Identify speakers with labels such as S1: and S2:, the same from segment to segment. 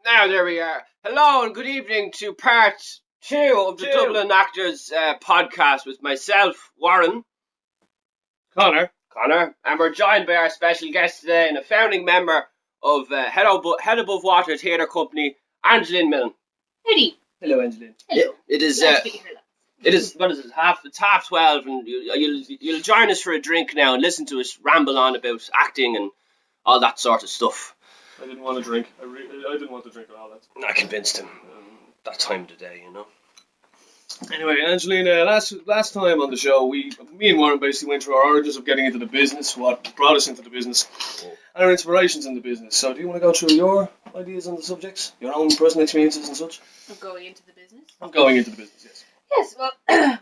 S1: Now there we are. Hello and good evening to part two of the Dublin Actors podcast with myself, Warren,
S2: Connor,
S1: and we're joined by our special guest today and a founding member of Head Above Water Theatre Company, Angeline Milne.
S3: Howdy.
S2: Hello, Angeline.
S3: Hello.
S1: It is.
S3: Nice to be here, lads.
S1: It is. What is it? It's 12:30, and you'll join us for a drink now and listen to us ramble on about acting and all that sort of stuff.
S2: I didn't want to drink. I didn't want to drink at all.
S1: I convinced him. That time of the day, you know.
S2: Anyway, Angeline, last time on the show, me and Warren basically went through our origins of getting into the business, what brought us into the business, and our inspirations in the business. So, do you want to go through your ideas on the subjects, your own personal experiences and such?
S3: I'm going into the business.
S2: I'm going into the business, yes.
S3: Yes, well,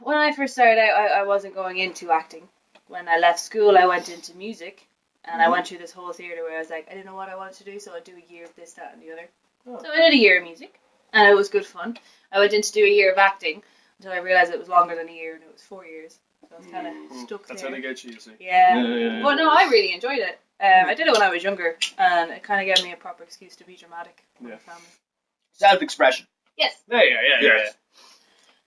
S3: when I first started out, I wasn't going into acting. When I left school, I went into music, and I went through this whole theatre where I was like, I didn't know what I wanted to do, so I'd do a year of this, that, and the other.
S2: Oh.
S3: So I did a year of music, and it was good fun. I went in to do a year of acting until I realised it was longer than a year, and it was 4 years. So I was kind of stuck
S2: That's
S3: there.
S2: how they get you see.
S3: Yeah. But no, I really enjoyed it. I did it when I was younger, and it kind of gave me a proper excuse to be dramatic with my family.
S1: Self-expression.
S3: Yes.
S2: Yeah.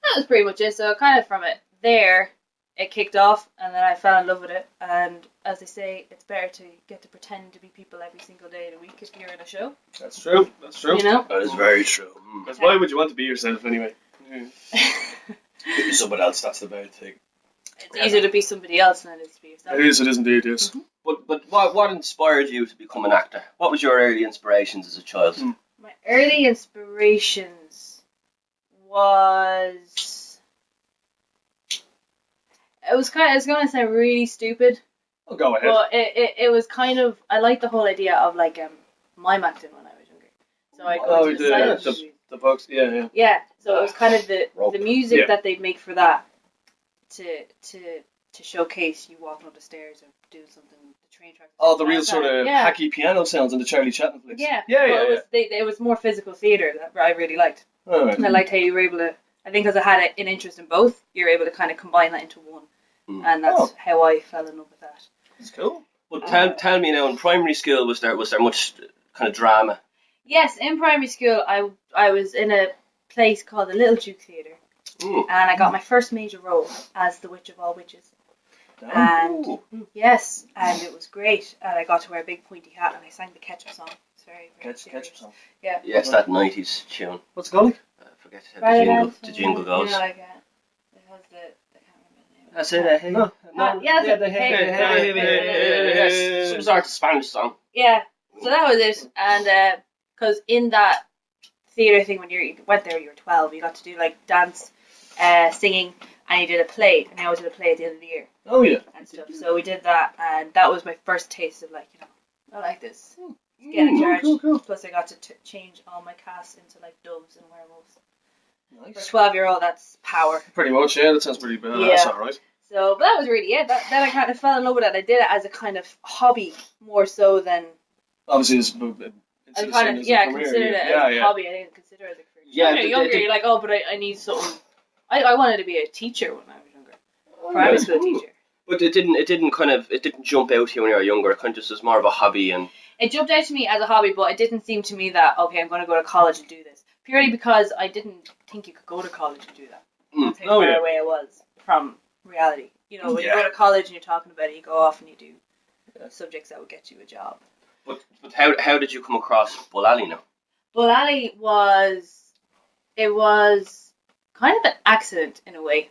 S3: That was pretty much it. So kind of from it there, it kicked off, and then I fell in love with it. And as they say, it's better to get to pretend to be people every single day of the week if you're in a show.
S2: That's true.
S3: You know?
S1: That is very true.
S2: Because why would you want to be yourself anyway?
S1: Be someone else, that's the main thing.
S3: It's easier to be somebody else than it is to be yourself.
S2: It is indeed, yes.
S1: But what inspired you to become an actor? What was your early inspirations as a child?
S3: My early inspirations was... It's going to sound really stupid.
S2: I'll go ahead.
S3: But it was kind of... I liked the whole idea of like mime acting when I was younger. So I go to the silent movies.
S2: The books, yeah.
S3: Yeah, so it was kind of the music that they'd make for that to showcase you walking up the stairs or doing something with the train tracks.
S2: Oh, the real sort of hacky piano sounds in the Charlie Chaplin flicks.
S3: Yeah.
S2: It
S3: It was more physical theatre that I really liked.
S2: Oh, right.
S3: And I liked how you were able to, I think because I had an interest in both, you're able to kind of combine that into one. And that's how I fell in love with that.
S2: That's cool.
S1: But tell me now, in primary school, was there much kind of drama?
S3: Yes, in primary school, I was in a place called the Little Duke Theatre. And I got my first major role as the Witch of All Witches. And yes, and it was great. And I got to wear a big pointy hat and I sang the Ketchup song. It's very, very
S2: Ketchup song.
S3: Yeah.
S1: Yes, that 90s tune.
S2: What's it called?
S1: I forget how the jingle goes.
S3: Yeah, like it has the I can't remember the name.
S1: That's it.
S3: No.
S1: Yes, some sort of Spanish song.
S3: Yeah, so that was it. And because in that theatre thing, when you went there, you were 12, you got to do like dance, singing, and you did a play. And I always did a play at the end of the year.
S2: Oh, yeah.
S3: And stuff. So we did that, and that was my first taste of like, I like this. Get in charge.
S2: Cool.
S3: Plus, I got to change all my cast into like doves and werewolves.
S2: Nice.
S3: For a 12-year-old, that's power.
S2: Pretty much, yeah. That sounds pretty bad.
S3: Yeah.
S2: That's alright.
S3: So, but that was really it. Then I kind of fell in love with it. I did it as a kind of hobby more so than...
S2: Obviously, it's
S3: I kind of, considered it as a hobby. I didn't consider it as a career.
S1: Yeah,
S3: when you're younger, you're like, oh, but I need something. I wanted to be a teacher when I was younger. Primary school teacher.
S1: But it didn't jump out to you when you were younger. It kind of just was more of a hobby, and
S3: it jumped out to me as a hobby, but it didn't seem to me that okay, I'm going to go to college and do this. Purely because I didn't think you could go to college and do that. That's how far away I was from reality. You know, when you go to college and you're talking about it, you go off and you do subjects that would get you a job.
S1: But how did you come across Bull Alley now?
S3: Bull Alley was kind of an accident in a way.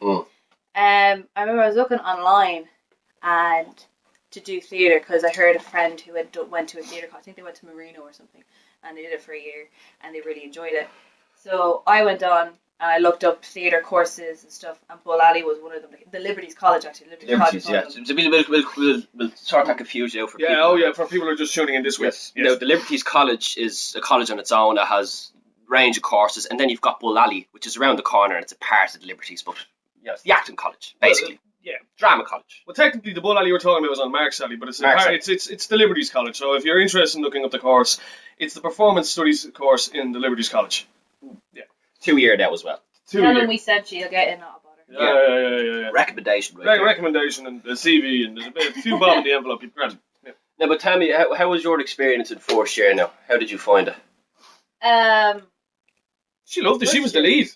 S3: I remember I was looking online and to do theatre because I heard a friend who went to a theatre. I think they went to Marino or something, and they did it for a year and they really enjoyed it. So I went on and I looked up theatre courses and stuff, and Bull Alley was one of them. The Liberties College, actually.
S1: Liberties, yeah. We'll sort that confusion out for people.
S2: For people who are just tuning in this week.
S1: Yes. Now, the Liberties College is a college on its own that has range of courses, and then you've got Bull Alley, which is around the corner, and it's a part of the Liberties, but it's the acting college, basically. Drama college.
S2: Well, technically, the Bull Alley we're talking about was on Mark's Alley, but it's the Liberties College. So if you're interested in looking up the course, it's the Performance Studies course in the Liberties College. Yeah.
S1: 2 year now as well.
S3: Tell them we sent you, you'll get in, not a bother.
S2: Yeah.
S1: Recommendation, right?
S2: Recommendation and a CV, and there's a few bob in the envelope. You've got it.
S1: Now, but tell me, how was your experience in first year now? How did you find it?
S2: She loved it. She was the lead.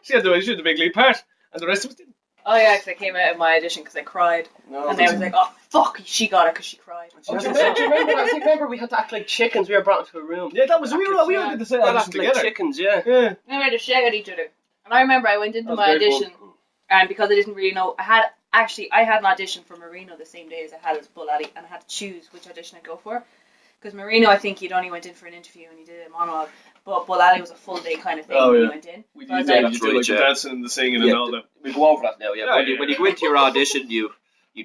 S2: she had the big lead part, and the rest of us didn't.
S3: Oh yeah, because I came out of my audition because I cried, and they was like, "Oh fuck, she got it because she cried."
S1: Do you remember that? Remember we had to act like chickens. We were brought into a room.
S2: Yeah, that was we all did the same audition together.
S1: Like chickens, yeah.
S3: We had to shag at each other, and I remember I went into my audition, and because I didn't really know, I had an audition for Marino the same day as I had as Bull Alley, and I had to choose which audition I'd go for. Because Marino, I think you'd only went in for an interview and you did a monologue, but Bull Alley was a full day kind of thing when you went in.
S2: You did the dancing and the singing and all that.
S1: We go over that now, when you go into your audition, you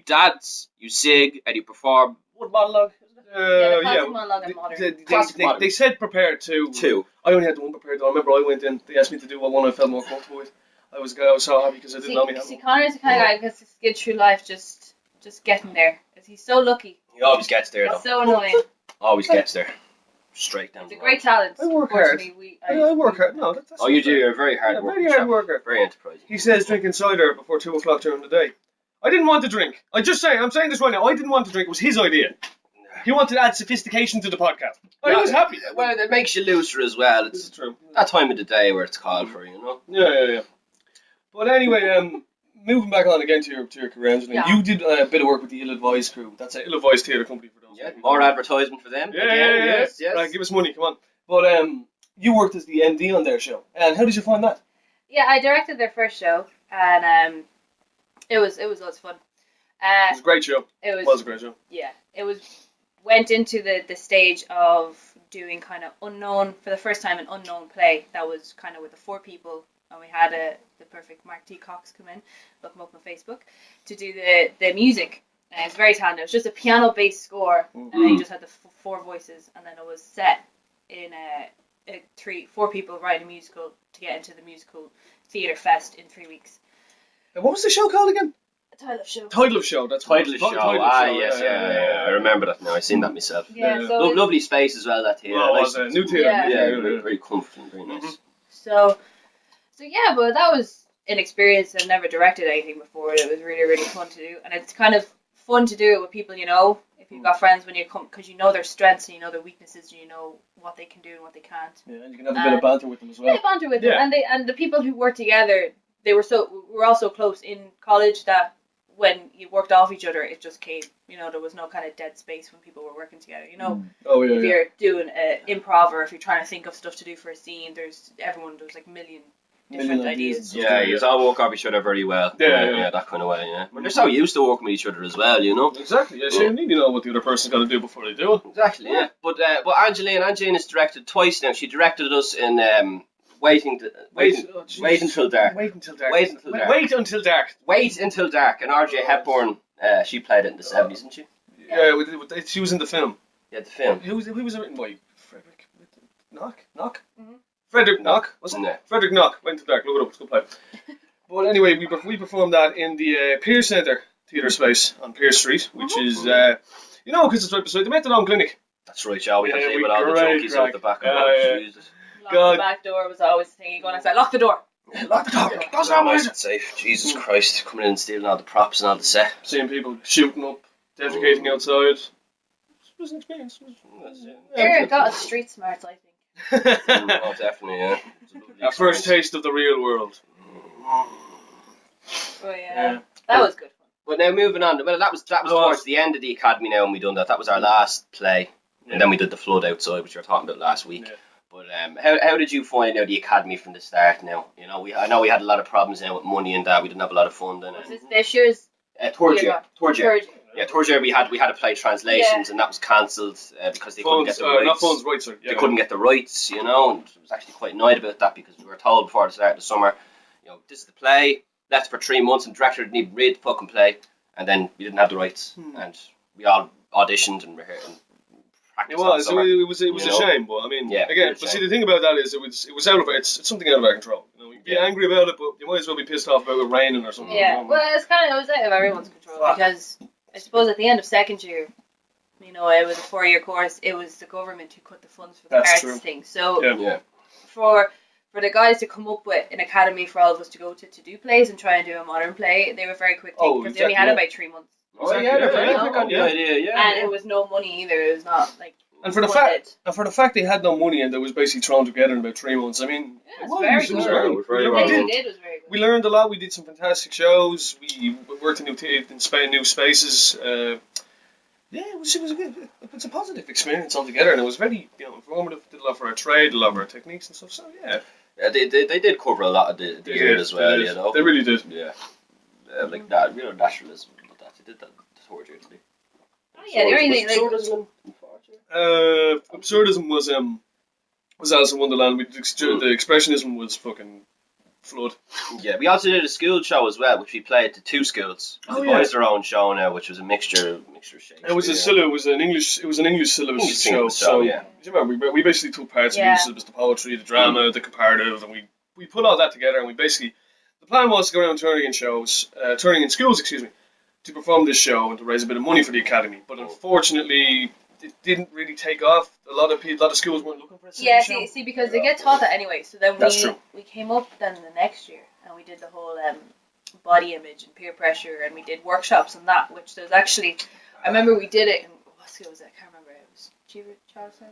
S1: dance, you sing, and you perform one monologue.
S3: Monologue and modern.
S2: They said prepare two. I only had one prepared though. I remember I went in, they asked me to do one I felt more comfortable with. I was so happy because I didn't know me.
S3: See, Connor's the kind of guy who gets to skid through life just getting there. Because he's so lucky.
S1: He always gets there though.
S3: It's so annoying.
S1: Always gets there. Straight down.
S3: It's a great talent.
S2: I work hard. I work hard. No, that's
S1: you do. You're a very hard worker.
S2: Very hard worker.
S1: Very enterprising.
S2: He says drinking cider before 2 o'clock during the day. I didn't want to drink. I'm saying this right now. I didn't want to drink. It was his idea. He wanted to add sophistication to the podcast. I was happy.
S1: Well, it makes you looser as well. It's
S2: true.
S1: That time of the day where it's called for, you know.
S2: Yeah. But anyway, moving back on again to your career, Angelina, you did a bit of work with the Ill-Advised crew. That's an Ill-Advised theatre company for those.
S1: Yeah, more advertisement for them.
S2: Yeah. Yes. Right, give us money, come on. But you worked as the MD on their show, and how did you find that?
S3: Yeah, I directed their first show, and it was lots of fun.
S2: It was a great show. It was a great show.
S3: Yeah, went into the stage of doing kind of for the first time an unknown play that was kind of with the 4 people. And we had the perfect Mark T. Cox come in, look him up on Facebook, to do the music. And it's very talented. It was just a piano-based score, and then you just had the 4 voices, and then it was set in 4 people writing a musical to get into the musical theatre fest in 3 weeks.
S2: And what was the show called again?
S3: Title of Show.
S2: Title of Show. That's
S1: Title of Show. Yes. I remember that now. I seen that myself.
S3: Yeah. So
S1: lovely space as well. That theatre.
S2: Well, it was a new theatre.
S1: Yeah, very comfortable, very nice.
S3: So yeah, but that was an experience. I've never directed anything before. It was really, really fun to do, and it's kind of fun to do it with people you know. If you've got friends when you come, because you know their strengths and you know their weaknesses, and you know what they can do and what they can't.
S2: Yeah, and you can have a bit of banter with them as well.
S3: Yeah, banter with them, and the people who work together, we were all so close in college that when you worked off each other, it just came. You know, there was no kind of dead space when people were working together. You know, if you're doing improv or if you're trying to think of stuff to do for a scene, there's like million different ideas.
S1: Yeah, you all work off each other very well. Yeah, that kind of way. Yeah, but they're so used to working with each other as well, you know.
S2: Exactly. Yeah, so you need to know what the other person's going to do before they do it.
S1: Exactly. Yeah. But Angelina's directed twice now. She directed us in Wait Until Dark. Wait Until Dark. And R.J. Hepburn, she played it in the 70s, didn't she?
S2: Yeah, she was in the film.
S1: Yeah, the film.
S2: Who was it written by? Frederick Knock? Mm-hmm. Frederick Knock, wasn't it? Frederick Knock. Went to Dark. Look it up. It's a good play. But anyway, we performed that in the Pearse Centre Theatre Space on Pearse Street, which is, because it's right beside the Methadone Clinic.
S1: That's right, yeah. We had to with all the junkies out the back of the
S3: the back door was always the thing. You go inside, lock the door.
S1: Yeah, lock the door. That's not nice and safe. Jesus Christ, coming in and stealing all the props and all the set.
S2: Seeing people shooting up, defecating outside. It was an experience.
S3: There got us street smarts, I think.
S1: Oh, definitely, yeah.
S2: Our first taste of the real world.
S3: Oh yeah. That was good fun.
S1: But now moving on. Well, that was towards the end of the academy now, and we done that. That was our last play, and then we did the flood outside, which we were talking about last week. Yeah. But how did you find the academy from the start? Now I know we had a lot of problems now with money and that. We didn't have a lot of funding.
S3: Was this this year's?
S1: Third year. Yeah, towards year we had to play translations, and that was cancelled because they couldn't get the rights.
S2: Not funds, rights.
S1: They couldn't get the rights, and I was actually quite annoyed about that because we were told before the start of the summer, this is the play, left for 3 months, and the director didn't even read the fucking play, and then we didn't have the rights, and we all auditioned and rehearsed and practiced.
S2: It was a shame, but I mean, again, but see the thing about that is it was out of it's something out of our control. You can be angry about it, but you might as well be pissed off about it raining or something.
S3: Yeah, well, it was out of everyone's control because. I suppose at the end of second year, it was a 4-year course. It was the government who cut the funds for the arts thing. So for the guys to come up with an academy for all of us to go to do plays and try and do a modern play, they were very quick because they only had about 3 months.
S1: They're very quick on the idea.
S3: And it was no money either. It was not like
S2: And for the fact they had no money and they was basically thrown together in about 3 months, I mean,
S3: it was very good.
S2: We learned a lot. We did some fantastic shows. We worked in new spaces. Yeah, it's a positive experience altogether, and it was very informative. Did a lot for our trade, a lot of our techniques and stuff. So yeah,
S1: they did cover a lot of the year as well.
S2: They really did.
S1: Yeah, like that, naturalism. They did that towards you, didn't they?
S3: Oh yeah, the only thing
S2: absurdism was Alice in Wonderland. The expressionism was fucking flood.
S1: Yeah, we also did a school show as well, which we played to 2 schools. The boys their own show now, which was a mixture of Shakespeare.
S2: It was an English syllabus show. So
S1: yeah.
S2: Do you remember we basically took parts of the syllabus, the poetry, the drama, the comparative, and we put all that together, and we basically the plan was to go around turning in schools, to perform this show and to raise a bit of money for the academy. But unfortunately, it didn't really take off. A lot of schools weren't looking for it.
S3: Yeah, see, because they get taught that anyway. So then we came up then the next year and we did the whole body image and peer pressure, and we did workshops on that. Which there's actually, I remember we did it in what school was it? I can't remember. It was Cheeverstown.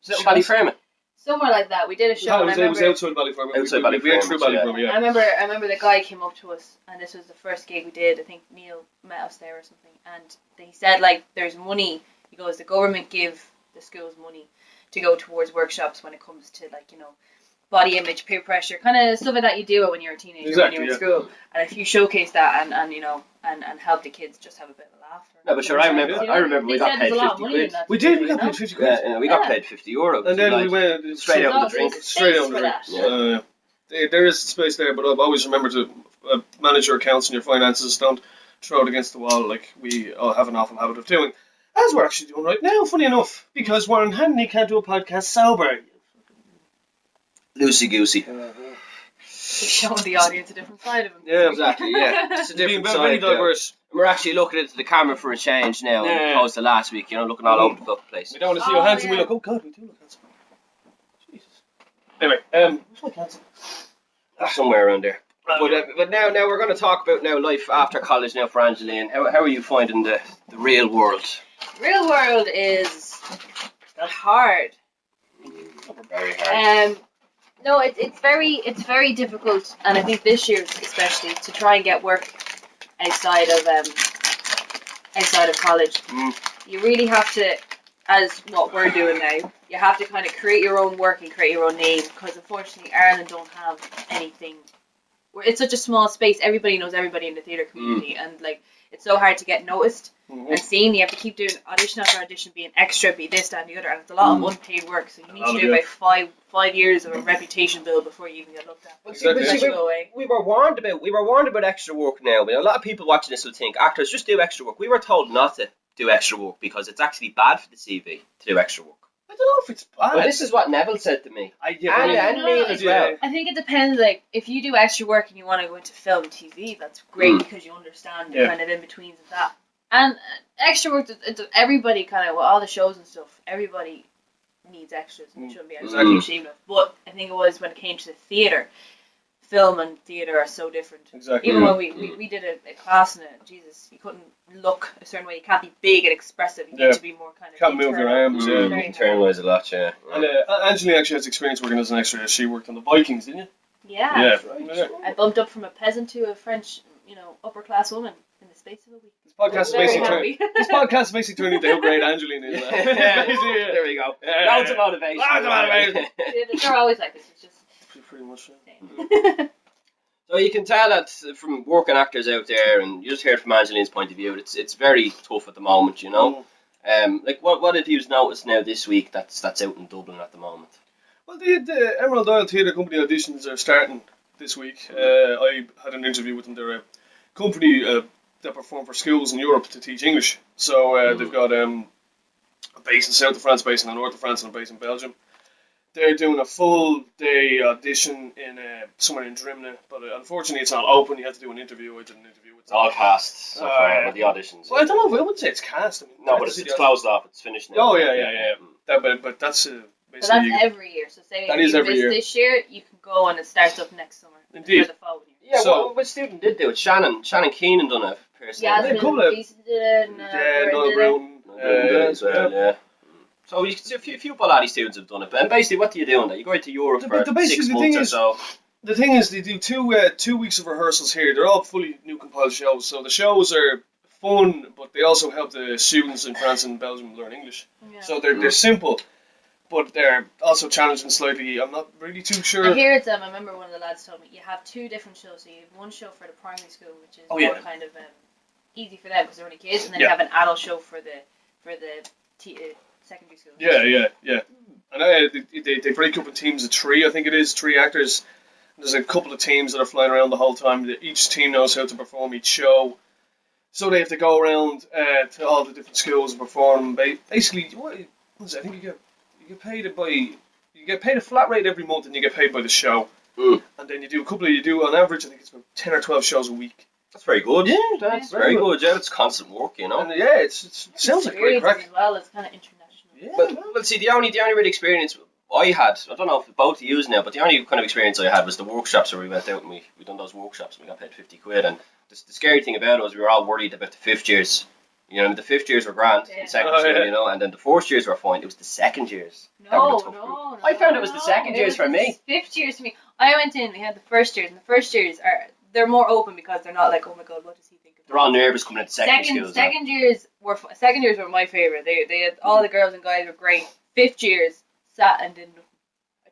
S1: Was it Ballyfermot?
S3: Somewhere like that. We did a show.
S2: It was outside Ballyfermot. We went through Ballyfermot. Yeah.
S3: I remember the guy came up to us, and this was the first gig we did. I think Neil met us there or something, and he said like, "There's money." He goes, "The government give the schools money to go towards workshops when it comes to body image, peer pressure, kind of stuff like that you do when you're a teenager when you're in school. And if you showcase that and help the kids just have a bit of a laugh."
S1: No, but sure, I remember we got paid 50 quid.
S2: We did. We got paid 50 quid.
S1: Yeah, we got paid €50.
S2: And then we went
S1: straight out on the drink.
S2: Straight out on the drink. There is space there, but always remember to manage your accounts and your finances. Don't throw it against the wall like we all have an awful habit of doing. As we're actually doing right now, funny enough, because Warren Hanley can't do a podcast sober.
S1: Loosey goosey.
S3: He's showing the audience a different side of him.
S1: Yeah, exactly. Yeah, it's a different side.
S2: Very diverse.
S1: We're actually looking into the camera for a change now, as opposed to last week. Looking all over the fucking place.
S2: We don't want to see how handsome we look. Oh God, we do look handsome. Jesus. Anyway, where's my handsome?
S1: Somewhere around there. But now we're going to talk about life after college now for Angeline. How are you finding the real world?
S3: Real world is hard.
S1: Very hard.
S3: No, it's very difficult, and I think this year especially to try and get work outside of college. You really have to, as what we're doing now, you have to kind of create your own work and create your own name, because unfortunately Ireland don't have anything. It's such a small space. Everybody knows everybody in the theatre community, and it's so hard to get noticed and seen. You have to keep doing audition after audition, be an extra, be this, that, and the other, and it's a lot of unpaid work. So you need to do about 5 years of a reputation build before you even get looked at.
S1: We were warned about extra work now. A lot of people watching this will think actors just do extra work. We were told not to do extra work because it's actually bad for the CV to do extra work.
S2: I don't know if it's bad.
S1: Well, this is what Neville said to me. And me as well.
S3: I think it depends. If you do extra work and you want to go into film and TV, that's great because you understand the kind of in betweens of that. And extra work, everybody kind of, all the shows and stuff, everybody needs extras and shouldn't be ashamed of. But I think it was when it came to the theatre. Film and theatre are so different.
S2: Exactly.
S3: Even when we did a class in it, Jesus, you couldn't look a certain way. You can't be big and expressive. You need to be more kind of.
S2: Can't move your arms.
S1: Internalise a lot. Yeah.
S2: And Angeline actually has experience working as an extra. She worked on the Vikings, didn't you?
S3: Yeah. Right. I bumped up from a peasant to a French, upper class woman in the space of a week.
S2: This podcast is basically turning into how great Angeline is.
S1: There we go. Loads of motivation.
S3: They're always like this. It's just.
S2: Pretty much.
S1: So you can tell that from working actors out there, and you just heard from Angeline's point of view, it's very tough at the moment, what have you noticed now this week that's out in Dublin at the moment?
S2: Well, the Emerald Isle Theatre Company auditions are starting this week. I had an interview with them. They're a company that perform for schools in Europe to teach English. So they've got a base in south of France, base in the north of France, and a base in Belgium. They're doing a full day audition in somewhere in Drimna, but unfortunately it's not open. You have to do an interview. I did an interview with
S1: them. It's all cast so far, but the auditions.
S2: Well, I don't know. I wouldn't say it's cast.
S1: No, but it's closed off. It's finished now.
S2: Oh yeah. But that's basically.
S3: But that's every year. So say if you miss this year, you can go and it starts up next summer.
S2: Indeed.
S3: For the following year.
S1: Yeah. So, what student did do it? Shannon Keenan done it.
S3: Yeah, Jason did it.
S2: Noel Brown.
S1: As well. Yeah. So you can see a few Baladi students have done it. And basically, what do you do on that? You go out to Europe for 6 months or so.
S2: The thing is, they do 2 weeks of rehearsals here. They're all fully new compiled shows. So the shows are fun, but they also help the students in France and Belgium learn English. Yeah. So they're simple, but they're also challenging slightly. I'm not really too sure.
S3: I hear it's I remember one of the lads told me you have 2 different shows. So you have one show for the primary school, which is more kind of easy for them because they're only kids, and then you have an adult show for the secondary school.
S2: Yeah. And they break up in teams of 3. I think it is 3 actors. There's a couple of teams that are flying around the whole time. Each team knows how to perform each show. So they have to go around to all the different schools and perform. Basically, what is it? I think you get paid a flat rate every month, and you get paid by the show. And then you do on average, I think it's about 10 or 12 shows a week.
S1: That's very good.
S2: Yeah,
S1: that's very good. Yeah, it's constant work, you know.
S2: And it sounds like great crack.
S3: As well, it's kind of international.
S1: Yeah. Well, see, the only real experience I had, I don't know if both of you now, but the only kind of experience I had was the workshops where we went out and we done those workshops and we got paid 50 quid. And the scary thing about it was we were all worried about the 5th years. You know, the 5th years were grand in second year, you know, and then the 4th years were fine. It was the 2nd years.
S3: No.
S1: I found it was the 2nd years for me.
S3: 5th years for me. I went in, we had the 1st years, and the 1st years they're more open because they're not like, oh my god, what does he think of
S1: They're all nervous coming into secondary schools.
S3: Second years were my favourite. They had all the girls and guys were great. 5th years sat and did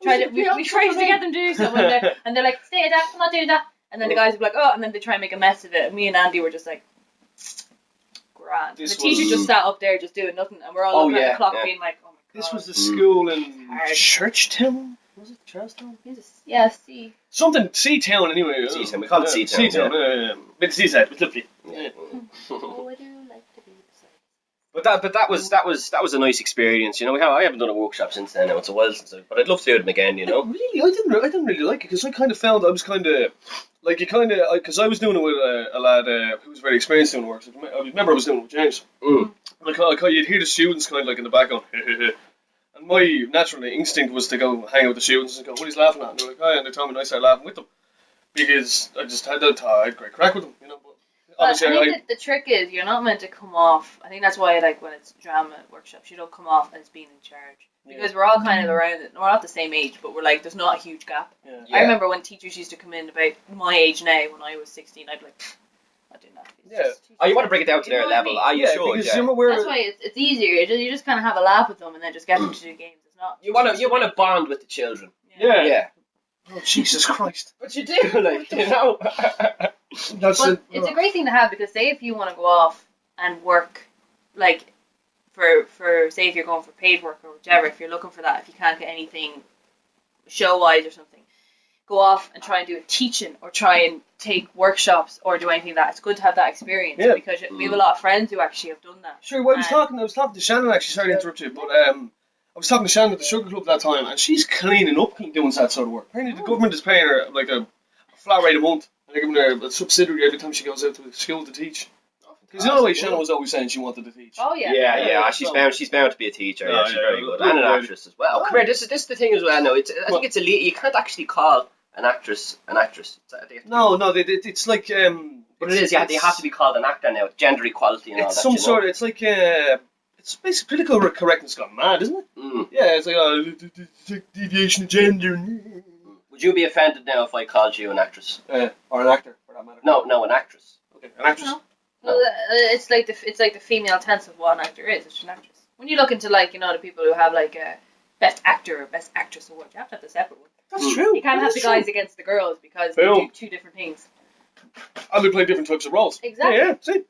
S3: nothing. We tried to get them to do something, and they're like, stay at that, I'm not doing that. And then the guys would be like, oh, and then they try and make a mess of it. And me and Andy were just like, grand. The teacher just sat up there just doing nothing, and we're all looking at the clock being like, oh my god.
S2: This was the school in Churchtown? Was it Charlestown?
S3: Yeah, C.
S2: Something, C-Town anyway.
S1: C-Town, we call it C-Town.
S2: C-Town, yeah. Bit seaside, it was lovely.
S3: Yeah. Oh, I do like to be beside.
S1: But that was a nice experience, you know. I haven't done a workshop since then. Now it's a while since, but I'd love to do them again, you know.
S2: Really, I didn't really like it because I kind of found I was kind of like because I was doing it with a lad who was very experienced doing work. So I remember I was doing it with James. Like you'd hear the students kind of like in the background, and my natural instinct was to go hang out with the students and go, "What are you laughing at?" And they're like, "Oh," and they told me, and I started laughing with them because I just had great crack with them, you know.
S3: I think the trick is you're not meant to come off. I think that's why, like, when it's drama workshops, you don't come off as being in charge. Because we're all kind of around it. We're not the same age, but we're like, there's not a huge gap. Yeah. I remember when teachers used to come in about my age now, when I was 16, I'd be like, I do not.
S1: Oh, you want to bring it down to their level? Are you sure?
S2: Because
S3: that's why it's easier. You just kind of have a laugh with them and then just get them to do games. It's not.
S1: You want to bond with the children.
S2: Yeah. Oh, Jesus Christ!
S1: But you do, like, you know.
S3: It's a great thing to have because say if you want to go off and work, like, for say if you're going for paid work or whichever, if you're looking for that, if you can't get anything show-wise or something, go off and try and do a teaching or try and take workshops or do anything like that. It's good to have that experience because we have a lot of friends who actually have done that.
S2: Sure, well, I was talking to Shannon actually, sorry to interrupt you, but I was talking to Shannon at the Sugar Club that time and she's cleaning up doing that sort of work. Apparently the government is paying her like a flat rate a month. They're giving her a subsidiary every time she goes out to the school to teach. Because you know the way Shannon was always saying she wanted to teach.
S3: Oh yeah.
S1: Yeah. She's bound to be a teacher. Yeah, she's very good and an actress as well. Come here. This is the thing as well. No, I think it's elite. You can't actually call an actress an actress.
S2: No, it's like.
S1: But it is. Yeah, they have to be called an actor now. Gender equality and all that.
S2: It's some sort. It's like. It's basically political correctness gone mad, isn't it? Yeah, it's like deviation of gender.
S1: Would you be offended now if I called you an actress?
S2: Or an actor, for that matter?
S1: No, an actress.
S2: Okay, an actress.
S3: No. It's like the female tense of what an actor is. It's an actress. When you look into like the people who have like a best actor or best actress award, you have to have the separate one.
S2: That's true.
S3: You can't have the guys against the girls because they do 2 different things.
S2: And they play different types of roles.
S3: Exactly.
S2: Yeah. See.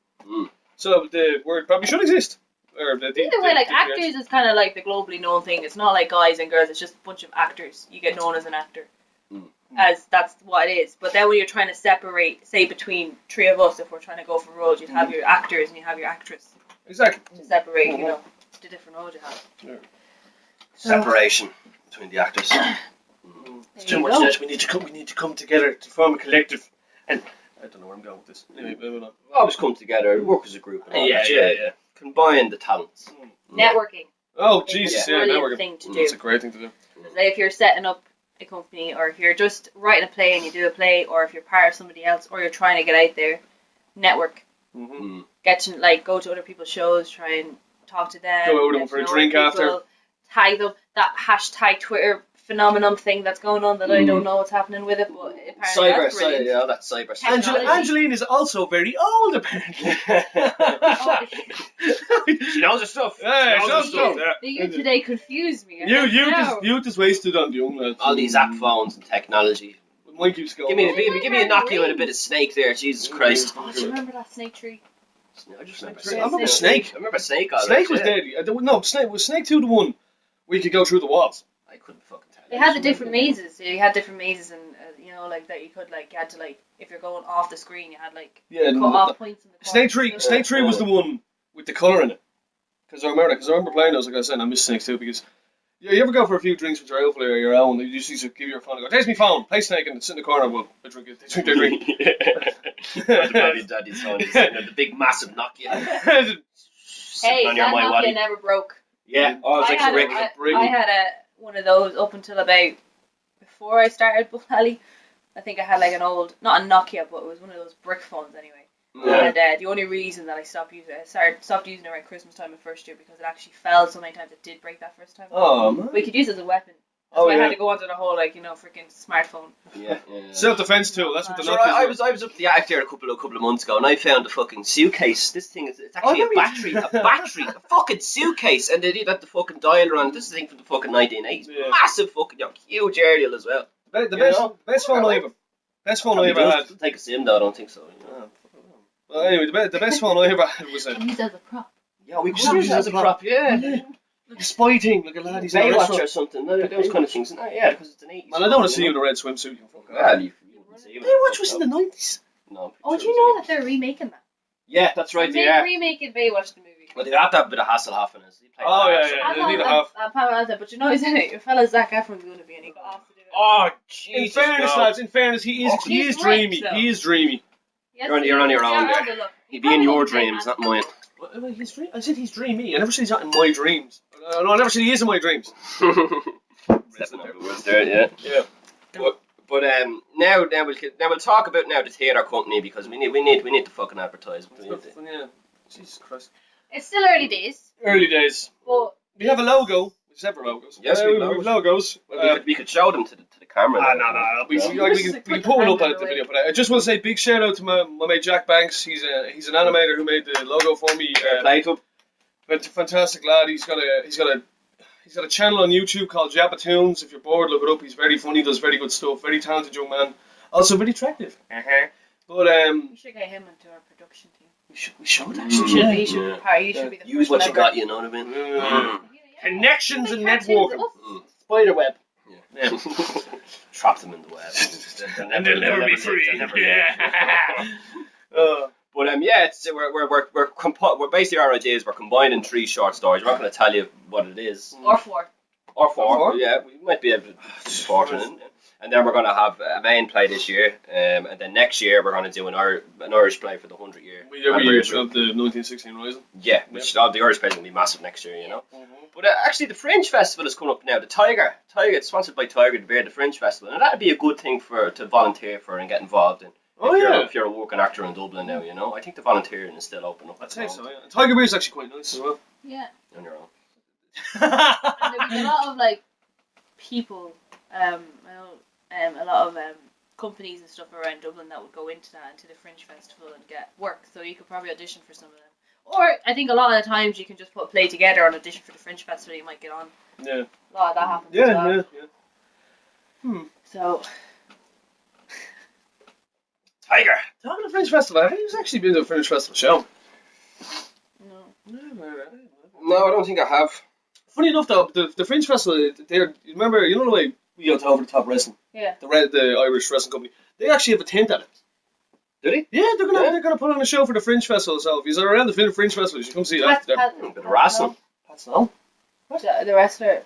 S2: So the word probably should exist.
S3: Either way, like actors is kind of like the globally known thing. It's not like guys and girls. It's just a bunch of actors. You get known as an actor. As that's what it is. But then when you're trying to separate, say between 3 of us, if we're trying to go for roles, you'd have your actors and you have your actress.
S2: Exactly.
S3: To separate, the different roles you have.
S2: Yeah.
S1: Separation between the actors.
S2: It's too much that we need to come together to form a collective. And I don't know where I'm going with this. Anyway, moving on.
S1: We always come together, work as a group. And all that. Combine the talents.
S3: Networking.
S2: Oh, Jesus, networking.
S3: Thing to do.
S2: That's a great thing to do.
S3: If you're setting up a company, or if you're just writing a play and you do a play, or if you're part of somebody else, or you're trying to get out there, network. Get to go to other people's shows, try and talk to them.
S2: Go out with them for a drink after.
S3: tag them. That hashtag Twitter phenomenon thing that's going on that I don't know what's happening with it, but apparently that's brilliant.
S1: Yeah, that's cyber.
S2: Angeline is also very old, apparently.
S1: She knows her stuff.
S2: Yeah, she knows her stuff.
S3: The youth today confused me.
S2: You just wasted on the young lads.
S1: All these app phones and technology.
S2: Mine keeps going.
S1: Give me a Nokia with a bit of Snake there. Jesus Christ.
S3: Oh, do you remember that Snake tree?
S1: I just remember
S2: I remember Snake.
S1: I remember Snake.
S2: Snake was deadly. No, was Snake 2 the one where you could go through the walls?
S1: I couldn't fucking tell.
S3: They had the different mazes. So you had different mazes, and you know, like that you could like you had to like if you're going off the screen, you had like cut off points in the corner.
S2: Snake 3 was the one with the colour in it. Because I remember playing those. Like I said, I miss Snake 2 because you ever go for a few drinks with your old player or your own, you just used to give your phone and go, "There's my phone, play Snake," and sit in the corner. Well, I drink it. They drink their drink.
S1: Daddy's phone. The big massive Nokia.
S3: Hey, that Nokia never broke.
S1: Yeah, it was like a brick.
S3: I had one of those up until about before I started Bull Alley. I think I had like an old, not a Nokia, but it was one of those brick phones anyway. Yeah. And the only reason that I stopped using it, stopped using it around Christmas time the first year because it actually fell so many times it did break that first time.
S2: Oh, man.
S3: We could use it as a weapon. That's why I had to go onto the whole freaking smartphone.
S1: Yeah.
S2: Self-defense tool. That's what the Nokia.
S1: I was up at the attic there a couple of months ago, and I found a fucking suitcase. This thing it's actually a fucking suitcase, and they did have the fucking dial around. This is a thing from the fucking 1980s. Yeah. Massive fucking huge aerial as well.
S2: The best phone I ever had.
S1: Take a sim though. I don't think so.
S2: Well, anyway, the best phone I ever had was a.
S3: Use as a prop.
S1: Yeah, we could use it as a prop. Yeah.
S2: Like a spy thing, like a lad. He's
S1: Baywatch or something. Those kind of things. Yeah, because it's an 80s.
S2: Man, I don't want to see you in a red swimsuit.
S1: Baywatch
S2: was in the 90s.
S1: No.
S3: Oh, do you know that they're remaking that?
S1: Yeah, that's right.
S3: They're remaking Baywatch the movie.
S1: Well, they have to have a bit of Hasselhoff in it.
S2: Oh yeah. They need a half.
S3: But you know, your fella Zac Efron's going to be, and he got asked to do it.
S1: Oh, Jesus.
S2: In fairness, lads. In fairness, he is dreamy. He is dreamy.
S1: You're on your own there. He'd be in your dreams, not mine.
S2: Well, I said he's dreamy. I never said he's not in my dreams. No, I never said he is in my dreams.
S1: Yeah. But now we'll talk about the theatre company because we need to fucking advertise.
S2: Yeah. Jesus Christ.
S3: It's still early days.
S2: But we have a logo. Several logos.
S1: Yes, we have
S2: logos.
S1: We could show them to the camera.
S2: No. We can pull it up at the video. But I just want to say big shout out to my mate Jack Banks. He's an animator who made the logo for me. Fantastic lad. He's got a channel on YouTube called Jabba-Toons. If you're bored, look it up. He's very funny. Does very good stuff. Very talented young man. Also very attractive. But
S3: we should get him into our production team.
S2: We should actually.
S3: He should be the
S1: use
S3: first
S1: what
S3: one
S1: you got. You know what I mean.
S2: Connections and networking. Spiderweb.
S1: Yeah. Trap them in the web.
S2: And they'll never be free.
S1: But we're basically our idea is we're combining 3 short stories. We're not going to tell you what it is.
S3: Or 4.
S1: Or 4. Yeah, we might be able to support it. And then we're going to have a main play this year, and then next year we're going to do an Irish play for the 100-year
S2: anniversary of the 1916 Rising.
S1: Yeah, which the Irish play is going to be massive next year, you know. But actually, the Fringe Festival is coming up now. The Tiger, it's sponsored by Tiger to bear the Fringe Festival, and that'd be a good thing to volunteer for and get involved in. If you're a working actor in Dublin now, you know, I think the volunteering is still open up.
S2: I'd say so. Yeah. Tiger Beer is actually quite nice as well.
S3: Yeah.
S1: On your own.
S3: And there'd be a lot of people. A lot of companies and stuff around Dublin that would go into the Fringe Festival and get work. So you could probably audition for some of them. Or I think a lot of the times you can just put a play together and audition for the Fringe Festival. You might get on.
S2: Yeah.
S3: A lot of that happens. Yeah. So.
S1: Tiger.
S2: Talking of Fringe Festival, have you actually been to a Fringe Festival show?
S1: No, I don't think I have.
S2: Funny enough, though, the Fringe Festival, you remember, you know the way we go to Over the Top Wrestling?
S3: Yeah.
S2: The Irish wrestling company. They actually have a tent at it.
S1: Did he?
S2: Yeah, they're gonna put on a show for the Fringe Festival. So if you're around the Fringe Festival, you should come see that.
S1: A bit of wrestling.
S2: Pat Snow?
S3: The wrestler.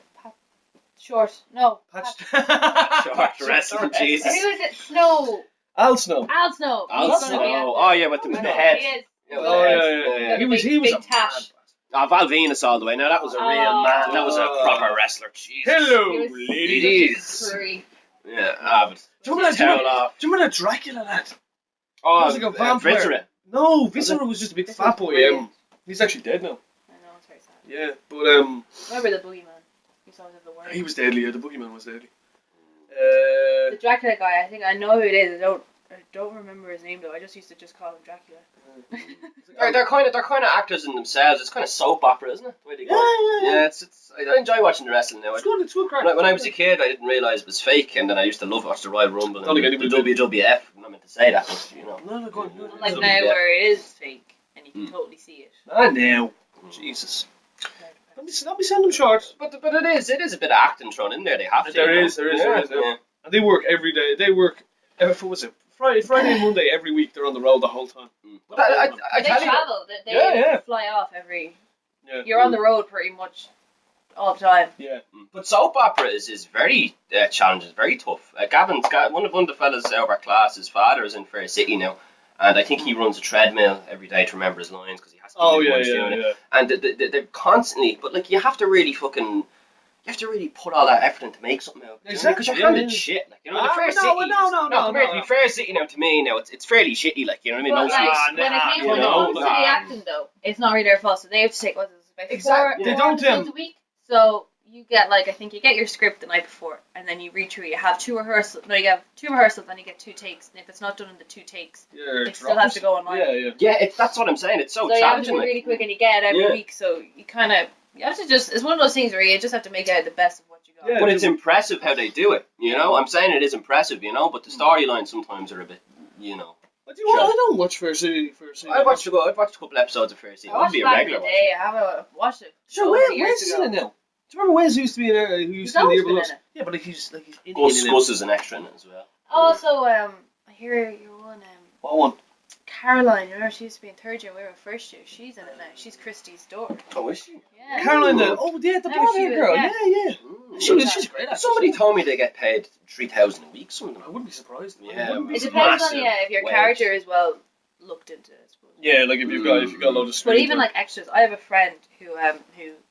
S3: Short. No.
S1: Short wrestling. Jesus.
S3: Who is it? Snow.
S2: Al Snow.
S1: Oh yeah, with the head.
S3: He is.
S2: Yeah. He was
S3: big
S2: a
S3: tash.
S1: Val Venus all the way. Now that was a real man. That was a proper wrestler. Jesus.
S2: Hello, ladies.
S1: Yeah, but
S2: do you remember that Dracula lad?
S1: Oh,
S2: he was like a vampire.
S1: Viscera.
S2: No, Viscera was just a big fat boy. He's actually dead now.
S3: I know, it's very sad.
S2: Yeah, but
S3: Remember the Boogeyman? just always have the word.
S2: He was deadly. Yeah, the boogeyman was deadly.
S3: The Dracula guy, I think I know who it is. I don't remember his name though. I just used to just call him Dracula.
S1: They're kind of actors in themselves. It's kind of soap opera, isn't it? The way they go. Yeah. It's I enjoy watching the wrestling now.
S2: It's good crack.
S1: When I was a kid, I didn't realise it was fake, and then I used to love watch the Royal Rumble and the
S2: anybody
S1: WWF. I'm not meant to say that, but you know.
S2: No, go on.
S3: Like now where it is fake and you can totally see it.
S2: Ah, now. Jesus. Don't be sending them short.
S1: But it is a bit of acting thrown in there. They have to.
S2: There is. And they work every day. They work. What was it? Friday and Monday every week. They're on the road the whole time.
S1: But I
S3: they travel. They fly off every. Yeah. You're on the road pretty much all the time.
S2: Yeah.
S1: But soap opera is very challenging. Very tough. Gavin's got one of the fellas out of our class. His father is in Fair City now. And I think he runs a treadmill every day to remember his lines because he has to. It. And they're constantly, but like you have to really put all that effort in to make something out. Because you're handed shit. Like, you know, the Fair City. To be Fair City now, to me now, it's fairly shitty. Like, you know what I mean?
S3: But when it comes to the acting though, it's not really their fault. So they have to take about 4 episodes a week. So you get I think you get your script the night before, and then you read through. You have 2 rehearsals. No, you have 2 rehearsals, then you get 2 takes. And if it's not done in the 2 takes, it still has to go online.
S1: Yeah. That's what I'm saying. It's so challenging. You have to do really quick,
S3: and you get it every week. So you kind of have to just. It's one of those things where you just have to make out the best of what you got.
S1: Yeah, but it's impressive how they do it. You know, I'm saying it is impressive. You know, but the storylines sometimes are a bit. You know.
S2: I don't watch Fair City.
S1: I've watched a couple episodes of Fair City.
S3: I watched it back in the day. I haven't watched it.
S2: Sure, Wes is in it now. Do you remember Wes used to be in there? Who used to be in the year? Yeah, but he's in it.
S1: Gus is an extra in it as well.
S3: Also, I hear you're one.
S2: What one?
S3: Caroline, you know, she used to be in 3rd year, we were in 1st year. She's in it now. She's Christie's daughter.
S1: Oh, is she?
S3: Yeah.
S2: Caroline, the blonde girl. Yeah. She's great.
S1: Somebody told me they get paid $3,000 a week. Something.
S2: I wouldn't be surprised.
S1: Yeah,
S3: it depends on if your character is well looked into, I suppose.
S2: Yeah, like if you've got a load of screen.
S3: But even like extras, I have a friend who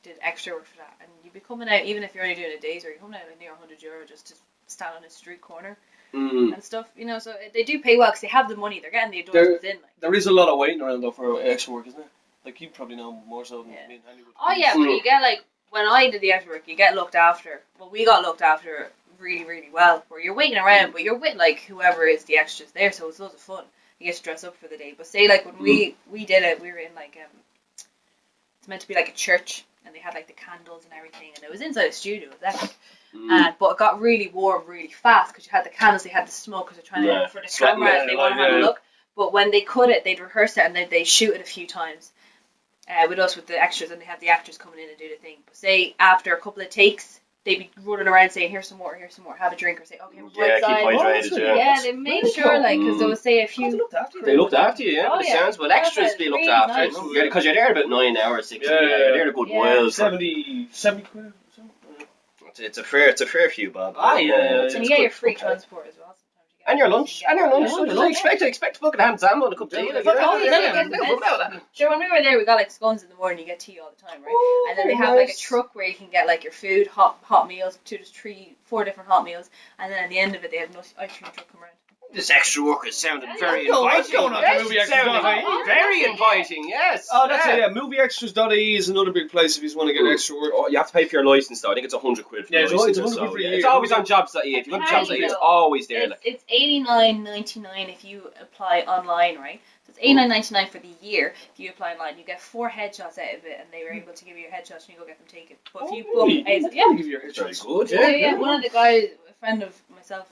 S3: did extra work for that, and you'd be coming out even if you're only doing a day's, or you're coming out like near €100 just to stand on a street corner. And stuff, you know, so they do pay well because they have the money. They're getting the endorsements in.
S2: There is a lot of waiting around though for extra work, isn't there? Like you probably know more so than me in Hollywood.
S3: Oh yeah, but you get when I did the extra work, you get looked after. Well, we got looked after really, really well. Where you're waiting around, but you're with whoever is the extras there, so it's loads of fun. You get to dress up for the day. But say when we did it, we were in it's meant to be like a church, and they had the candles and everything, and it was inside a studio. It was epic. But it got really warm really fast because you had the candles, they had the smoke because they're trying to for the camera and they want to have a look. But when they cut it, they'd rehearse it and then they shoot it a few times with the extras, and they have the actors coming in and do the thing. But say after a couple of takes, they'd be running around saying, here's some more, have a drink, or say, okay, we're
S1: keep hydrated,
S3: yeah, they made sure, because they would say a few...
S1: They looked after you, yeah. It sounds well. Extras be looked after. Because you're there about 9 hours, 6 hours. You're there a good while.
S2: 70 quid.
S1: It's a fair few, Bob.
S3: And you get your free transport as well.
S1: And your lunch. Expect fucking ham sandwich and a cup of tea.
S3: Sure, when we were there, we got scones in the morning. You get tea all the time, right? And then they have a truck where you can get your food, hot meals, 2 to 3, 4 different hot meals, and then at the end of it, they have an ice cream truck come around.
S1: This extra work is sounding very inviting.
S2: What's going on? Movie Extras.ie.
S1: Very inviting, yes.
S2: Oh, that's it. Yeah, MovieExtras.ie is another big place if you want to get extra work.
S1: Oh, you have to pay for your license though. I think it's £100 for the license.
S2: It's £100 for a year.
S1: It's always on jobs.ie. If you go to jobs.ie, it's always there.
S3: It's $89.99 if you apply online, right? So it's $89.99 for the year. If you apply online, you get 4 headshots out of it, and they were able to give you your headshots, and you go get them taken. But if you book,
S2: give you your headshots.
S1: Good,
S3: yeah. One of the guys, a friend of myself,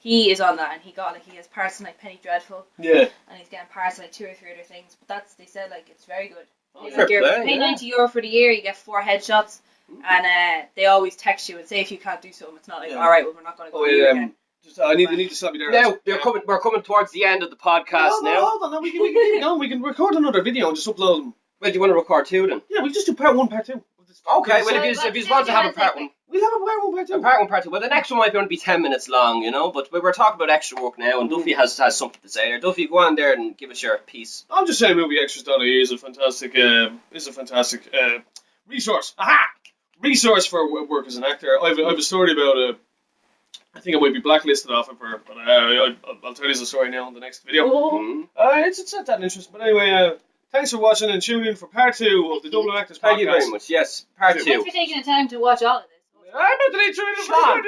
S3: he is on that, and he has parts in Penny Dreadful.
S2: Yeah.
S3: And he's getting parts in 2 or 3 other things. But they said it's very good.
S1: You're
S3: paying €90 for the year, you get 4 headshots, and they always text you and say if you can't do something. It's not alright, well, we're not going to go. Again.
S2: I need to stop you there.
S1: Now we're coming towards the end of the podcast now.
S2: Hold on, we can keep going. We can record another video and just upload them.
S1: Well, do you want to record 2 then?
S2: Yeah, we just do part 1, part 2.
S1: Okay, well if you want to have a part 1.
S2: We'll have a part 1, part 2.
S1: A part 1, part 2. Well, the next one might only be 10 minutes long, you know, but we're talking about extra work now, and Duffy has something to say there. Duffy, go on there and give us your piece.
S2: I'm just saying MovieExtras.ie is a fantastic resource. Aha! Resource for work as an actor. I have a story about I think I might be blacklisted off of her, but I'll tell you the story now in the next video.
S3: Oh.
S2: It's not that interesting, but anyway, Thanks for watching and tuning in for part 2 of the Dublin Actors Podcast.
S1: Thank you very much. Yes, part 2.
S3: Thanks for taking the time to watch all of this.
S2: I'm not the lead.
S1: Sean.